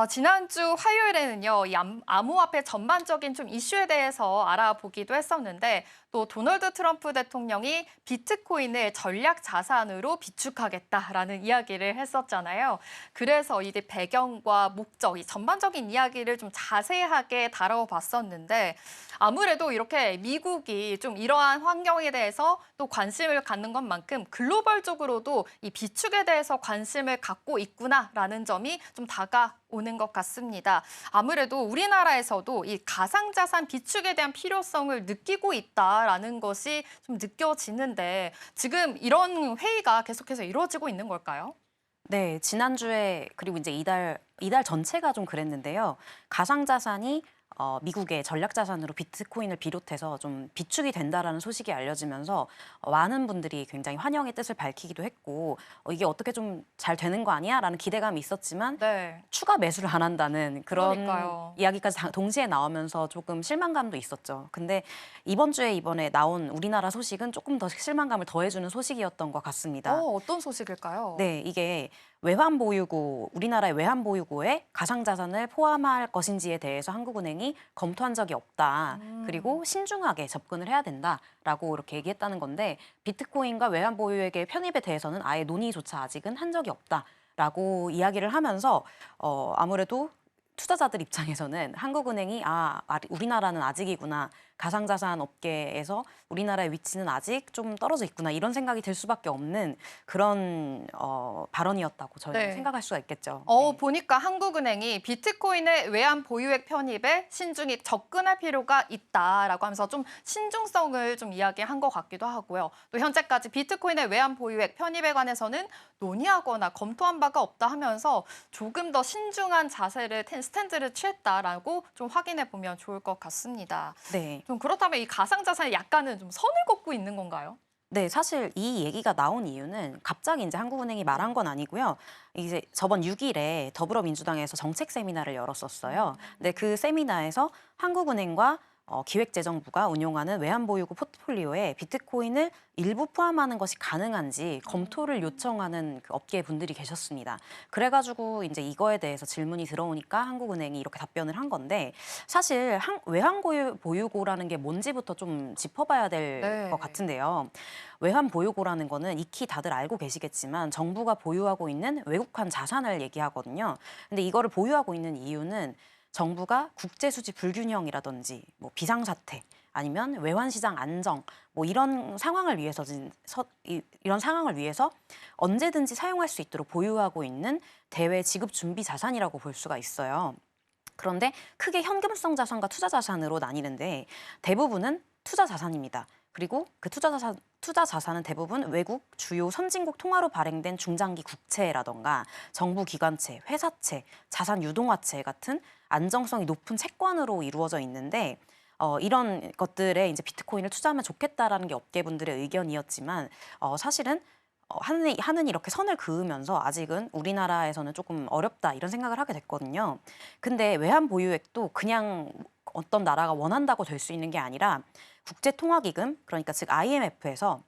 지난주 화요일에는요, 이 암호화폐 전반적인 좀 이슈에 대해서 알아보기도 했었는데 또 도널드 트럼프 대통령이 비트코인을 전략 자산으로 비축하겠다라는 이야기를 했었잖아요. 그래서 이제 배경과 목적, 이 전반적인 이야기를 좀 자세하게 다뤄봤었는데 아무래도 이렇게 미국이 좀 이러한 환경에 대해서 또 관심을 갖는 것만큼 글로벌적으로도 이 비축에 대해서 관심을 갖고 있구나라는 점이 좀 다가오는 것 같습니다. 아무래도 우리나라에서도 이 가상자산 비축에 대한 필요성을 느끼고 있다라는 것이 좀 느껴지는데 지금 이런 회의가 계속해서 이루어지고 있는 걸까요?
네, 지난주에 그리고 이제 이달 전체가 좀 그랬는데요. 가상자산이 미국의 전략자산으로 비트코인을 비롯해서 좀 비축이 된다라는 소식이 알려지면서 많은 분들이 굉장히 환영의 뜻을 밝히기도 했고 이게 어떻게 좀 잘 되는 거 아니야? 라는 기대감이 있었지만
네.
추가 매수를 안 한다는 그런
그러니까요.
이야기까지 동시에 나오면서 조금 실망감도 있었죠. 근데 이번에 나온 우리나라 소식은 조금 더 실망감을 더해주는 소식이었던 것 같습니다.
어떤 소식일까요?
네, 이게 외환보유고, 우리나라의 외환보유고에 가상자산을 포함할 것인지에 대해서 한국은행이 검토한 적이 없다. 그리고 신중하게 접근을 해야 된다라고 이렇게 얘기했다는 건데 비트코인과 외환보유액의 편입에 대해서는 아예 논의조차 아직은 한 적이 없다라고 이야기를 하면서 아무래도 투자자들 입장에서는 한국은행이 우리나라는 아직이구나. 가상자산 업계에서 우리나라의 위치는 아직 좀 떨어져 있구나. 이런 생각이 들 수밖에 없는 그런 발언이었다고 저희는
네.
생각할 수가 있겠죠.
보니까 한국은행이 비트코인의 외환 보유액 편입에 신중히 접근할 필요가 있다라고 하면서 좀 신중성을 좀 이야기한 것 같기도 하고요. 또 현재까지 비트코인의 외환 보유액 편입에 관해서는 논의하거나 검토한 바가 없다 하면서 조금 더 신중한 스탠드를 취했다라고 좀 확인해 보면 좋을 것 같습니다.
네.
좀 그렇다면 이 가상자산이 약간은 좀 선을 긋고 있는 건가요?
네, 사실 이 얘기가 나온 이유는 갑자기 이제 한국은행이 말한 건 아니고요. 이제 저번 6일에 더불어민주당에서 정책 세미나를 열었었어요. 근데 그 세미나에서 한국은행과 기획재정부가 운용하는 외환보유고 포트폴리오에 비트코인을 일부 포함하는 것이 가능한지 검토를 요청하는 그 업계 분들이 계셨습니다. 그래가지고 이제 이거에 대해서 질문이 들어오니까 한국은행이 이렇게 답변을 한 건데 사실 외환보유고라는 게 뭔지부터 좀 짚어봐야 될 것 같은데요. 외환보유고라는 거는 익히 다들 알고 계시겠지만 정부가 보유하고 있는 외국환 자산을 얘기하거든요. 근데 이거를 보유하고 있는 이유는 정부가 국제수지 불균형이라든지 뭐 비상사태 아니면 외환시장 안정 뭐 이런 상황을 위해서 언제든지 사용할 수 있도록 보유하고 있는 대외 지급 준비 자산이라고 볼 수가 있어요. 그런데 크게 현금성 자산과 투자 자산으로 나뉘는데 대부분은 투자 자산입니다. 그리고 그 투자 자산은 대부분 외국 주요 선진국 통화로 발행된 중장기 국채라던가 정부 기관채, 회사채, 자산 유동화채 같은 안정성이 높은 채권으로 이루어져 있는데 이런 것들에 이제 비트코인을 투자하면 좋겠다라는 게 업계분들의 의견이었지만 사실은 하느니 이렇게 선을 그으면서 아직은 우리나라에서는 조금 어렵다 이런 생각을 하게 됐거든요. 근데 외환 보유액도 그냥 어떤 나라가 원한다고 될 수 있는 게 아니라 국제통화기금, 그러니까 즉 IMF에서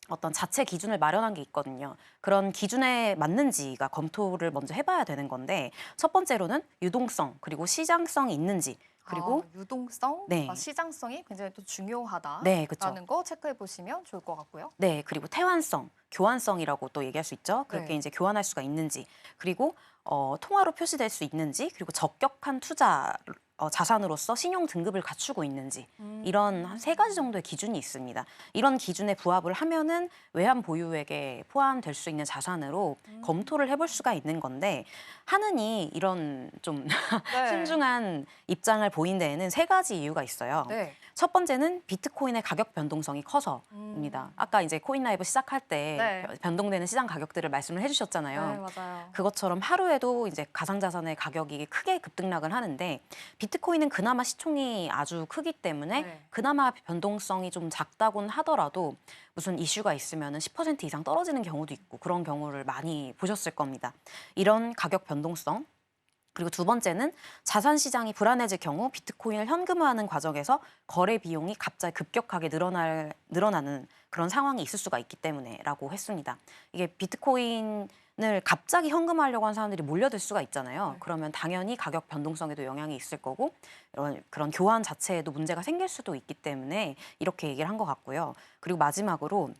어떤 자체 기준을 마련한 게 있거든요. 그런 기준에 맞는지가 검토를 먼저 해봐야 되는 건데 첫 번째로는 유동성 그리고 시장성이 있는지 그리고
유동성,
네.
시장성이 굉장히 또 중요하다라는
네, 그렇죠.
거 체크해 보시면 좋을 것 같고요.
네, 그리고 태환성, 교환성이라고 또 얘기할 수 있죠. 그렇게
네.
이제 교환할 수가 있는지, 그리고 통화로 표시될 수 있는지, 그리고 적격한 투자 자산으로서 신용 등급을 갖추고 있는지 이런 한 3가지 정도의 기준이 있습니다. 이런 기준에 부합을 하면은 외환 보유액에 포함될 수 있는 자산으로 검토를 해볼 수가 있는 건데 하느니 이런 좀
네.
신중한 입장을 보인 데에는 3가지 이유가 있어요.
네.
첫 번째는 비트코인의 가격 변동성이 커서입니다. 아까 이제 코인 라이브 시작할 때
네.
변동되는 시장 가격들을 말씀을 해주셨잖아요.
네, 맞아요.
그것처럼 하루에도 이제 가상자산의 가격이 크게 급등락을 하는데 비트코인은 그나마 시총이 아주 크기 때문에
네.
그나마 변동성이 좀 작다곤 하더라도 무슨 이슈가 있으면 10% 이상 떨어지는 경우도 있고 그런 경우를 많이 보셨을 겁니다. 이런 가격 변동성. 그리고 2번째는 자산 시장이 불안해질 경우 비트코인을 현금화하는 과정에서 거래 비용이 갑자기 급격하게 늘어나는 그런 상황이 있을 수가 있기 때문에라고 했습니다. 이게 비트코인을 갑자기 현금화하려고 하는 사람들이 몰려들 수가 있잖아요. 그러면 당연히 가격 변동성에도 영향이 있을 거고 그런 교환 자체에도 문제가 생길 수도 있기 때문에 이렇게 얘기를 한 것 같고요. 그리고 마지막으로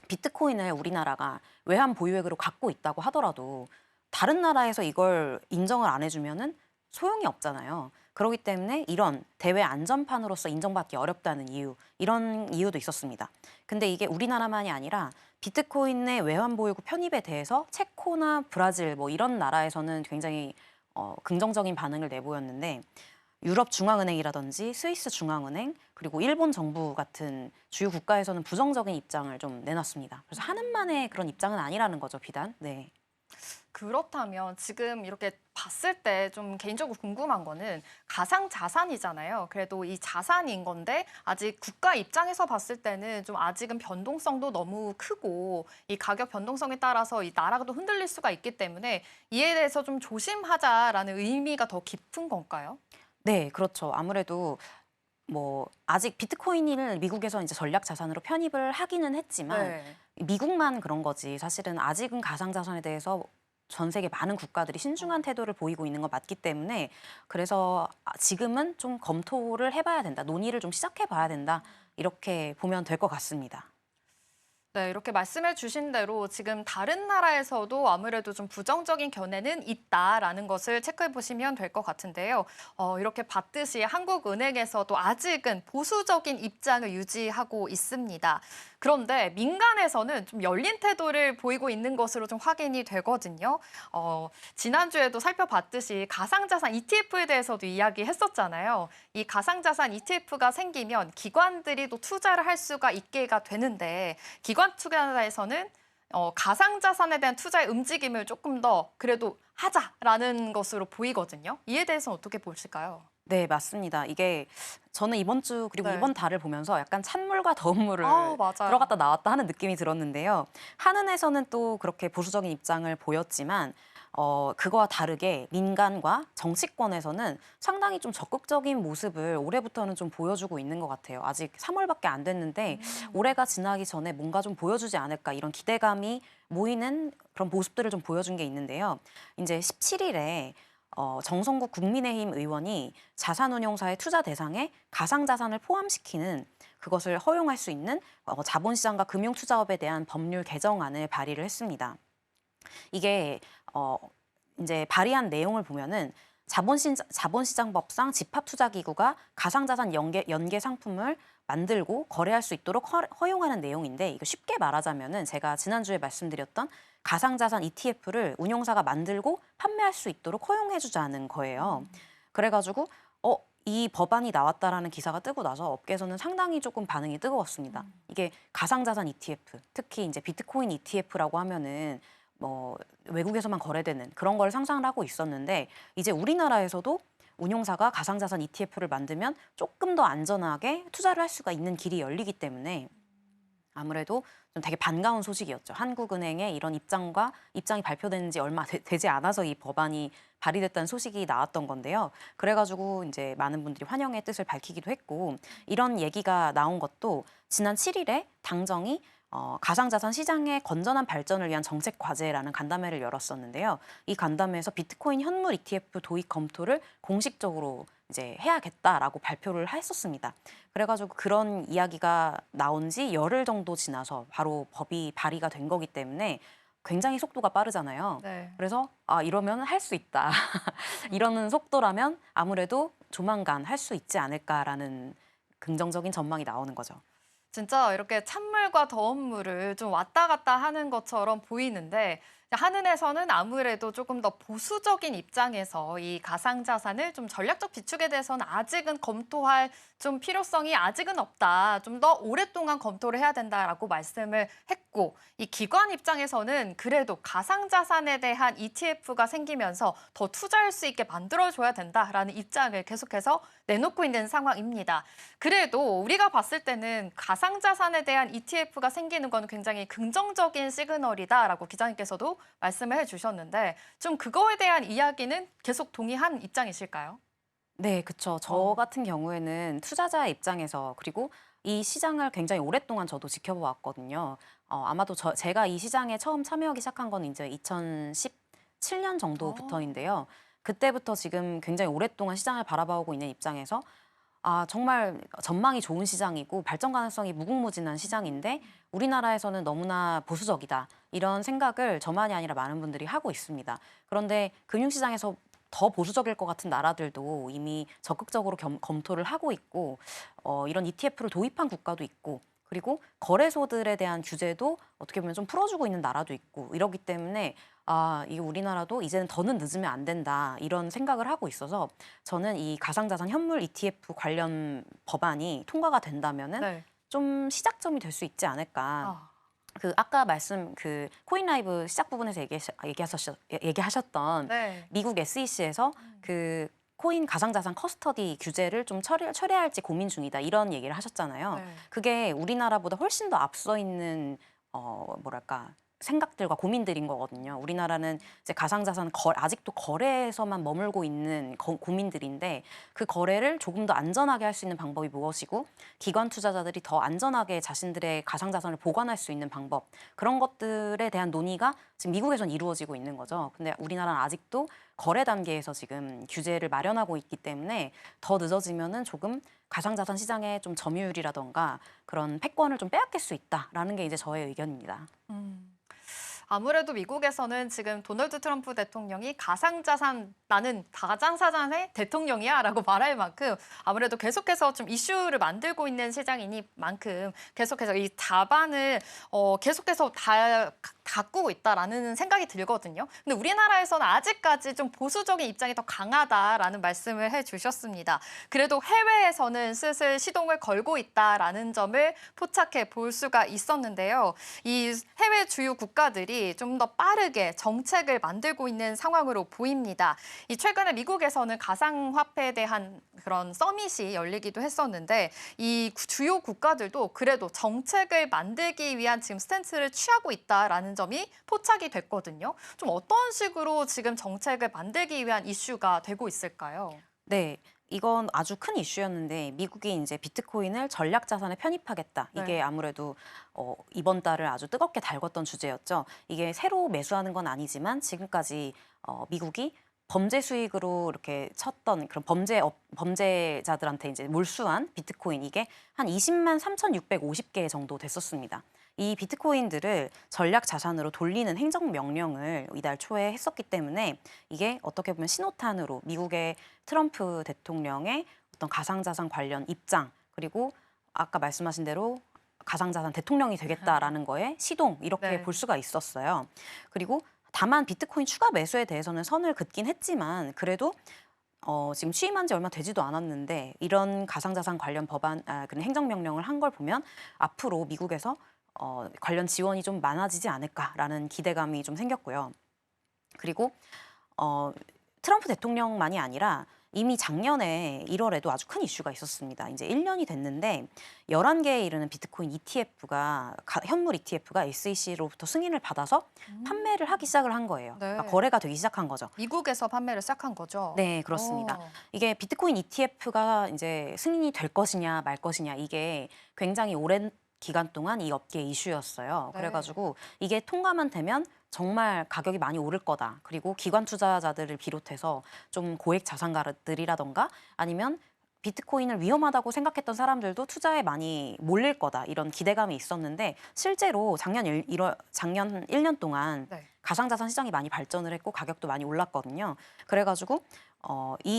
비트코인을 우리나라가 외환 보유액으로 갖고 있다고 하더라도 다른 나라에서 이걸 인정을 안 해주면은 소용이 없잖아요. 그렇기 때문에 이런 대외 안전판으로서 인정받기 어렵다는 이유, 이런 이유도 있었습니다. 근데 이게 우리나라만이 아니라 비트코인의 외환 보유고 편입에 대해서 체코나 브라질 뭐 이런 나라에서는 굉장히 긍정적인 반응을 내보였는데 유럽 중앙은행이라든지 스위스 중앙은행 그리고 일본 정부 같은 주요 국가에서는 부정적인 입장을 좀 내놨습니다. 그래서 하는만의 그런 입장은 아니라는 거죠, 비단. 네.
그렇다면 지금 이렇게 봤을 때 좀 개인적으로 궁금한 거는 가상 자산이잖아요. 그래도 이 자산인 건데 아직 국가 입장에서 봤을 때는 좀 아직은 변동성도 너무 크고 이 가격 변동성에 따라서 이 나라가 또 흔들릴 수가 있기 때문에 이에 대해서 좀 조심하자라는 의미가 더 깊은 건가요?
네, 그렇죠. 아무래도 뭐 아직 비트코인을 미국에서 이제 전략 자산으로 편입을 하기는 했지만
네.
미국만 그런 거지 사실은 아직은 가상 자산에 대해서 전 세계 많은 국가들이 신중한 태도를 보이고 있는 건 맞기 때문에 그래서 지금은 좀 검토를 해봐야 된다, 논의를 좀 시작해봐야 된다 이렇게 보면 될 것 같습니다.
네, 이렇게 말씀해 주신 대로 지금 다른 나라에서도 아무래도 좀 부정적인 견해는 있다라는 것을 체크해 보시면 될 것 같은데요. 이렇게 봤듯이 한국은행에서도 아직은 보수적인 입장을 유지하고 있습니다. 그런데 민간에서는 좀 열린 태도를 보이고 있는 것으로 좀 확인이 되거든요. 지난주에도 살펴봤듯이 가상자산 ETF에 대해서도 이야기했었잖아요. 이 가상자산 ETF가 생기면 기관들이 또 투자를 할 수가 있게가 되는데 기관 투자자에서는 가상자산에 대한 투자의 움직임을 조금 더 그래도 하자라는 것으로 보이거든요. 이에 대해서는 어떻게 보실까요?
네, 맞습니다. 이게 저는 이번 주 그리고
네.
이번 달을 보면서 약간 찬물과 더운 물을
맞아요.
들어갔다 나왔다 하는 느낌이 들었는데요. 한은에서는 또 그렇게 보수적인 입장을 보였지만 그거와 다르게 민간과 정치권에서는 상당히 좀 적극적인 모습을 올해부터는 좀 보여주고 있는 것 같아요. 아직 3월밖에 안 됐는데 올해가 지나기 전에 뭔가 좀 보여주지 않을까 이런 기대감이 모이는 그런 모습들을 좀 보여준 게 있는데요. 이제 17일에 정성국 국민의힘 의원이 자산운용사의 투자 대상에 가상자산을 포함시키는 그것을 허용할 수 있는 자본시장과 금융투자업에 대한 법률 개정안을 발의를 했습니다. 이게 이제 발의한 내용을 보면은 자본시장법상 집합투자기구가 가상자산 연계 상품을 만들고 거래할 수 있도록 허용하는 내용인데 이거 쉽게 말하자면은 제가 지난주에 말씀드렸던 가상자산 ETF를 운용사가 만들고 판매할 수 있도록 허용해주자는 거예요. 그래가지고 이 법안이 나왔다라는 기사가 뜨고 나서 업계에서는 상당히 조금 반응이 뜨거웠습니다. 이게 가상자산 ETF, 특히 이제 비트코인 ETF라고 하면은 뭐 외국에서만 거래되는 그런 걸 상상을 하고 있었는데 이제 우리나라에서도 운용사가 가상자산 ETF를 만들면 조금 더 안전하게 투자를 할 수가 있는 길이 열리기 때문에 아무래도 좀 되게 반가운 소식이었죠. 한국은행의 이런 입장이 발표된 지 얼마 되지 않아서 이 법안이 발의됐다는 소식이 나왔던 건데요. 그래가지고 이제 많은 분들이 환영의 뜻을 밝히기도 했고 이런 얘기가 나온 것도 지난 7일에 당정이 가상자산 시장의 건전한 발전을 위한 정책 과제라는 간담회를 열었었는데요. 이 간담회에서 비트코인 현물 ETF 도입 검토를 공식적으로 이제 해야겠다라고 발표를 했었습니다. 그래가지고 그런 이야기가 나온 지 열흘 정도 지나서 바로 법이 발의가 된 거기 때문에 굉장히 속도가 빠르잖아요.
네.
그래서 이러면 할 수 있다. 이러는 속도라면 아무래도 조만간 할 수 있지 않을까라는 긍정적인 전망이 나오는 거죠.
진짜 이렇게 찬물과 더운 물을 좀 왔다 갔다 하는 것처럼 보이는데 한은에서는 아무래도 조금 더 보수적인 입장에서 이 가상자산을 좀 전략적 비축에 대해서는 아직은 검토할 좀 필요성이 아직은 없다. 좀 더 오랫동안 검토를 해야 된다라고 말씀을 했고 이 기관 입장에서는 그래도 가상자산에 대한 ETF가 생기면서 더 투자할 수 있게 만들어줘야 된다라는 입장을 계속해서 내놓고 있는 상황입니다. 그래도 우리가 봤을 때는 가상자산에 대한 ETF가 생기는 건 굉장히 긍정적인 시그널이다라고 기자님께서도 말씀을 해주셨는데 좀 그거에 대한 이야기는 계속 동의한 입장이실까요?
네, 그렇죠. 저 같은 경우에는 투자자의 입장에서 그리고 이 시장을 굉장히 오랫동안 저도 지켜보았거든요. 아마도 제가 이 시장에 처음 참여하기 시작한 건 이제 2017년 정도부터인데요. 그때부터 지금 굉장히 오랫동안 시장을 바라보고 있는 입장에서 정말 전망이 좋은 시장이고 발전 가능성이 무궁무진한 시장인데 우리나라에서는 너무나 보수적이다. 이런 생각을 저만이 아니라 많은 분들이 하고 있습니다. 그런데 금융시장에서 더 보수적일 것 같은 나라들도 이미 적극적으로 검토를 하고 있고 이런 ETF를 도입한 국가도 있고 그리고 거래소들에 대한 규제도 어떻게 보면 좀 풀어주고 있는 나라도 있고 이러기 때문에 이게 우리나라도 이제는 더는 늦으면 안 된다 이런 생각을 하고 있어서 저는 이 가상자산 현물 ETF 관련 법안이 통과가 된다면은
네.
좀 시작점이 될 수 있지 않을까. 아까 그 코인라이브 시작 부분에서 얘기하셨던
네.
미국 SEC에서 그 코인 가상자산 커스터디 규제를 좀 철회할지 고민 중이다 이런 얘기를 하셨잖아요.
네.
그게 우리나라보다 훨씬 더 앞서 있는 생각들과 고민들인 거거든요. 우리나라는 이제 가상자산 아직도 거래에서만 머물고 있는 고민들인데 그 거래를 조금 더 안전하게 할 수 있는 방법이 무엇이고 기관 투자자들이 더 안전하게 자신들의 가상자산을 보관할 수 있는 방법 그런 것들에 대한 논의가 지금 미국에선 이루어지고 있는 거죠. 근데 우리나라는 아직도 거래 단계에서 지금 규제를 마련하고 있기 때문에 더 늦어지면은 조금 가상자산 시장의 좀 점유율이라던가 그런 패권을 좀 빼앗길 수 있다라는 게 이제 저의 의견입니다.
아무래도 미국에서는 지금 도널드 트럼프 대통령이 가상자산 나는 가상자산의 대통령이야라고 말할 만큼 아무래도 계속해서 좀 이슈를 만들고 있는 시장이니만큼 계속해서 이 자반을 계속해서 가꾸고 있다라는 생각이 들거든요. 근데 우리나라에서는 아직까지 좀 보수적인 입장이 더 강하다라는 말씀을 해주셨습니다. 그래도 해외에서는 슬슬 시동을 걸고 있다라는 점을 포착해 볼 수가 있었는데요. 이 해외 주요 국가들이 좀 더 빠르게 정책을 만들고 있는 상황으로 보입니다. 이 최근에 미국에서는 가상화폐에 대한 그런 서밋이 열리기도 했었는데 이 주요 국가들도 그래도 정책을 만들기 위한 지금 스탠스를 취하고 있다라는 점이 포착이 됐거든요. 좀 어떤 식으로 지금 정책을 만들기 위한 이슈가 되고 있을까요?
네. 이건 아주 큰 이슈였는데 미국이 이제 비트코인을 전략 자산에 편입하겠다. 이게
네.
아무래도 이번 달을 아주 뜨겁게 달궜던 주제였죠. 이게 새로 매수하는 건 아니지만 지금까지 미국이 범죄 수익으로 이렇게 쳤던 그런 범죄자들한테 이제 몰수한 비트코인 이게 한 20만 3,650개 정도 됐었습니다. 이 비트코인들을 전략 자산으로 돌리는 행정명령을 이달 초에 했었기 때문에 이게 어떻게 보면 신호탄으로 미국의 트럼프 대통령의 어떤 가상자산 관련 입장 그리고 아까 말씀하신 대로 가상자산 대통령이 되겠다라는 거에 시동 이렇게
네.
볼 수가 있었어요. 그리고 다만 비트코인 추가 매수에 대해서는 선을 긋긴 했지만 그래도 지금 취임한 지 얼마 되지도 않았는데 이런 가상자산 관련 그런 행정명령을 한 걸 보면 앞으로 미국에서 관련 지원이 좀 많아지지 않을까라는 기대감이 좀 생겼고요. 그리고 트럼프 대통령만이 아니라 이미 작년에 1월에도 아주 큰 이슈가 있었습니다. 이제 1년이 됐는데 11개에 이르는 비트코인 현물 ETF가 SEC로부터 승인을 받아서 판매를 하기 시작을 한 거예요.
네.
그러니까 거래가 되기 시작한 거죠.
미국에서 판매를 시작한 거죠?
네, 그렇습니다. 이게 비트코인 ETF가 이제 승인이 될 것이냐 말 것이냐 이게 굉장히 오랜 기간 동안 이 업계 이슈였어요.
네.
그래가지고 이게 통과만 되면 정말 가격이 많이 오를 거다. 그리고 기관 투자자들을 비롯해서 좀 고액 자산가들이라던가 아니면 비트코인을 위험하다고 생각했던 사람들도 투자에 많이 몰릴 거다. 이런 기대감이 있었는데 실제로 작년 1년 동안
네.
가상자산 시장이 많이 발전을 했고 가격도 많이 올랐거든요. 그래가지고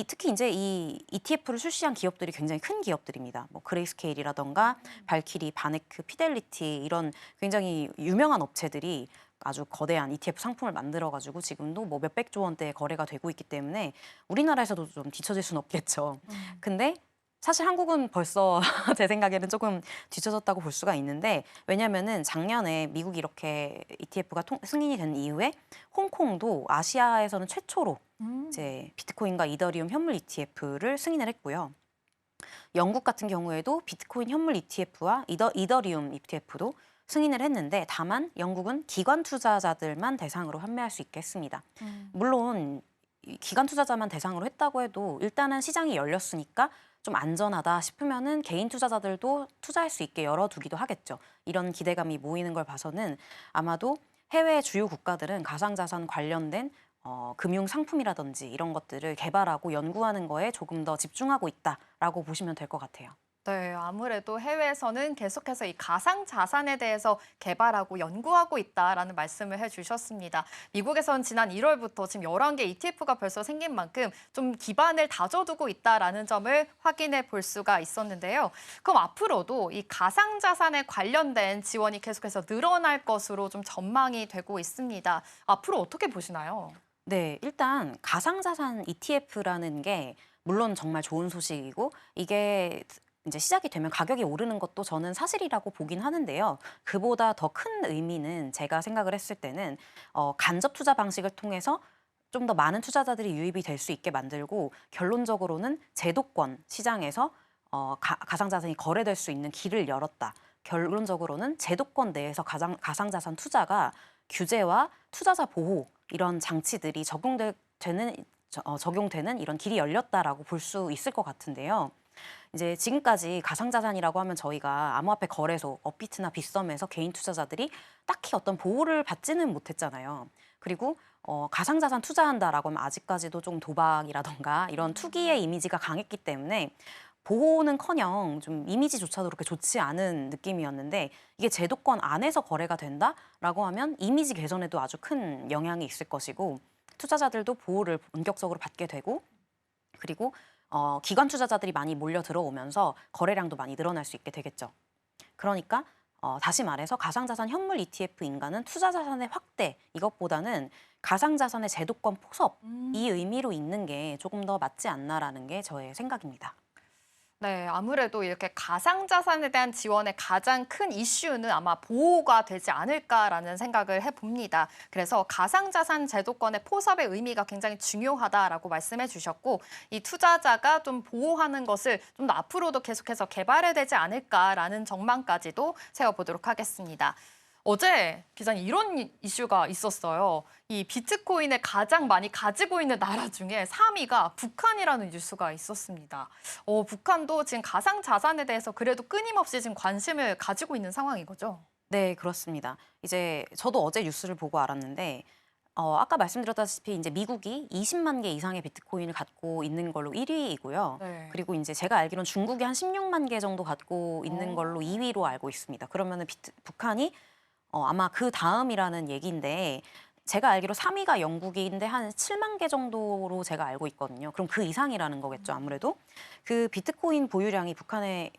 특히 이제 이 ETF를 출시한 기업들이 굉장히 큰 기업들입니다. 뭐 그레이스케일이라던가 발키리, 바네크, 피델리티 이런 굉장히 유명한 업체들이 아주 거대한 ETF 상품을 만들어가지고 지금도 뭐 몇백조 원대의 거래가 되고 있기 때문에 우리나라에서도 좀 뒤처질 수는 없겠죠. 근데 사실 한국은 벌써 제 생각에는 조금 뒤처졌다고 볼 수가 있는데 왜냐면은 작년에 미국이 이렇게 ETF가 승인이 된 이후에 홍콩도 아시아에서는 최초로 이제 비트코인과 이더리움 현물 ETF를 승인을 했고요. 영국 같은 경우에도 비트코인 현물 ETF와 이더리움 ETF도 승인을 했는데 다만 영국은 기관 투자자들만 대상으로 판매할 수 있게 했습니다. 물론 기관 투자자만 대상으로 했다고 해도 일단은 시장이 열렸으니까 좀 안전하다 싶으면은 개인 투자자들도 투자할 수 있게 열어두기도 하겠죠. 이런 기대감이 모이는 걸 봐서는 아마도 해외 주요 국가들은 가상자산 관련된 금융 상품이라든지 이런 것들을 개발하고 연구하는 거에 조금 더 집중하고 있다라고 보시면 될 것 같아요.
네, 아무래도 해외에서는 계속해서 이 가상 자산에 대해서 개발하고 연구하고 있다라는 말씀을 해주셨습니다. 미국에선 지난 1월부터 지금 11개 ETF가 벌써 생긴 만큼 좀 기반을 다져두고 있다라는 점을 확인해 볼 수가 있었는데요. 그럼 앞으로도 이 가상 자산에 관련된 지원이 계속해서 늘어날 것으로 좀 전망이 되고 있습니다. 앞으로 어떻게 보시나요?
네, 일단 가상자산 ETF라는 게 물론 정말 좋은 소식이고 이게 이제 시작이 되면 가격이 오르는 것도 저는 사실이라고 보긴 하는데요. 그보다 더 큰 의미는 제가 생각을 했을 때는 간접 투자 방식을 통해서 좀 더 많은 투자자들이 유입이 될 수 있게 만들고 결론적으로는 제도권 시장에서 가상자산이 거래될 수 있는 길을 열었다. 결론적으로는 제도권 내에서 가상자산 투자가 규제와 투자자 보호 이런 장치들이 적용되는 이런 길이 열렸다라고 볼 수 있을 것 같은데요. 이제 지금까지 가상자산이라고 하면 저희가 암호화폐 거래소, 업비트나 빗썸에서 개인 투자자들이 딱히 어떤 보호를 받지는 못했잖아요. 그리고 가상자산 투자한다라고 하면 아직까지도 좀 도박이라던가 이런 투기의 이미지가 강했기 때문에 보호는커녕 좀 이미지조차도 그렇게 좋지 않은 느낌이었는데 이게 제도권 안에서 거래가 된다라고 하면 이미지 개선에도 아주 큰 영향이 있을 것이고 투자자들도 보호를 본격적으로 받게 되고 그리고 기관 투자자들이 많이 몰려 들어오면서 거래량도 많이 늘어날 수 있게 되겠죠. 그러니까 다시 말해서 가상자산 현물 ETF 인가는 투자자산의 확대 이것보다는 가상자산의 제도권 포섭 이 의미로 있는 게 조금 더 맞지 않나라는 게 저의 생각입니다.
네, 아무래도 이렇게 가상자산에 대한 지원의 가장 큰 이슈는 아마 보호가 되지 않을까라는 생각을 해봅니다. 그래서 가상자산 제도권의 포섭의 의미가 굉장히 중요하다라고 말씀해 주셨고 이 투자자가 좀 보호하는 것을 좀 더 앞으로도 계속해서 개발해야 되지 않을까라는 전망까지도 세워보도록 하겠습니다. 어제 기자님 이런 이슈가 있었어요. 이 비트코인을 가장 많이 가지고 있는 나라 중에 3위가 북한이라는 뉴스가 있었습니다. 북한도 지금 가상 자산에 대해서 그래도 끊임없이 지금 관심을 가지고 있는 상황인 거죠?
네, 그렇습니다. 이제 저도 어제 뉴스를 보고 알았는데 아까 말씀드렸다시피 이제 미국이 20만 개 이상의 비트코인을 갖고 있는 걸로 1위이고요.
네.
그리고 이제 제가 알기로는 중국이 한 16만 개 정도 갖고 있는 걸로 2위로 알고 있습니다. 그러면은 북한이 아마 그 다음이라는 얘기인데 제가 알기로 3위가 영국인데 한 7만 개 정도로 제가 알고 있거든요. 그럼 그 이상이라는 거겠죠, 아무래도. 그 비트코인 보유량이 북한이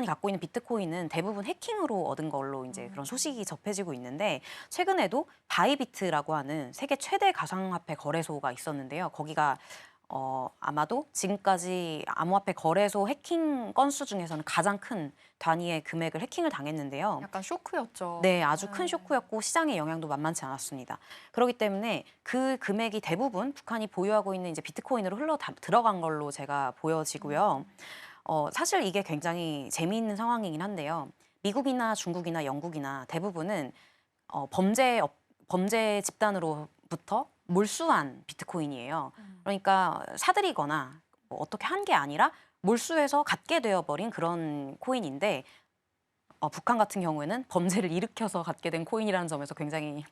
갖고 있는 비트코인은 대부분 해킹으로 얻은 걸로 이제 그런 소식이 접해지고 있는데 최근에도 바이비트라고 하는 세계 최대 가상화폐 거래소가 있었는데요. 거기가 아마도 지금까지 암호화폐 거래소 해킹 건수 중에서는 가장 큰 단위의 금액을 해킹을 당했는데요.
약간 쇼크였죠.
네, 아주 큰 쇼크였고 시장의 영향도 만만치 않았습니다. 그렇기 때문에 그 금액이 대부분 북한이 보유하고 있는 이제 비트코인으로 들어간 걸로 제가 보여지고요. 사실 이게 굉장히 재미있는 상황이긴 한데요. 미국이나 중국이나 영국이나 대부분은 범죄 집단으로부터 몰수한 비트코인이에요. 그러니까 사들이거나 뭐 어떻게 한 게 아니라 몰수해서 갖게 되어버린 그런 코인인데 북한 같은 경우에는 범죄를 일으켜서 갖게 된 코인이라는 점에서 굉장히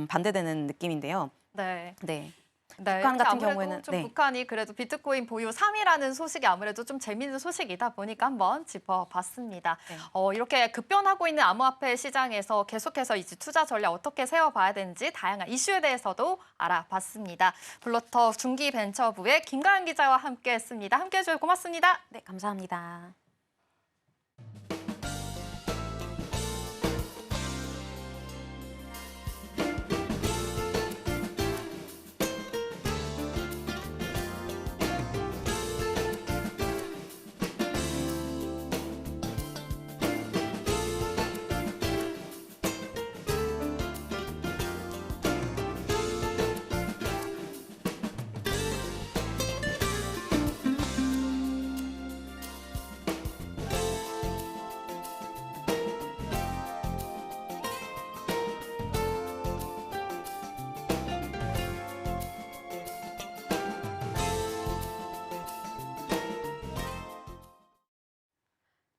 반대되는 느낌인데요.
네.
네.
네,
북한 같은
아무래도
경우에는
좀
네.
북한이 그래도 비트코인 보유 3위라는 소식이 아무래도 좀 재미있는 소식이다 보니까 한번 짚어봤습니다.
네.
이렇게 급변하고 있는 암호화폐 시장에서 계속해서 이제 투자 전략 어떻게 세워봐야 되는지 다양한 이슈에 대해서도 알아봤습니다. 블루터 중기벤처부의 김가연 기자와 함께했습니다. 함께해 주셔서 고맙습니다.
네, 감사합니다.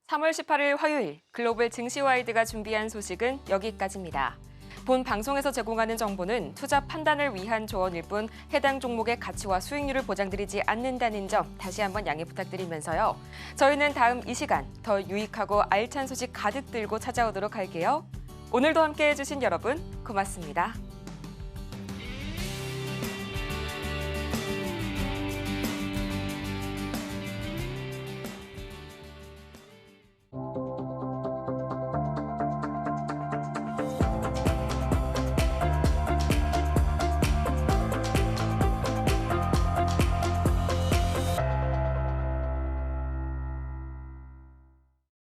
(3월 18일) 화요일 글로벌 증시와이드가 준비한 소식은 여기까지입니다. 본 방송에서 제공하는 정보는 투자 판단을 위한 조언일 뿐 해당 종목의 가치와 수익률을 보장드리지 않는다는 점 다시 한번 양해 부탁드리면서요. 저희는 다음 이 시간 더 유익하고 알찬 소식 가득 들고 찾아오도록 할게요. 오늘도 함께해 주신 여러분 고맙습니다.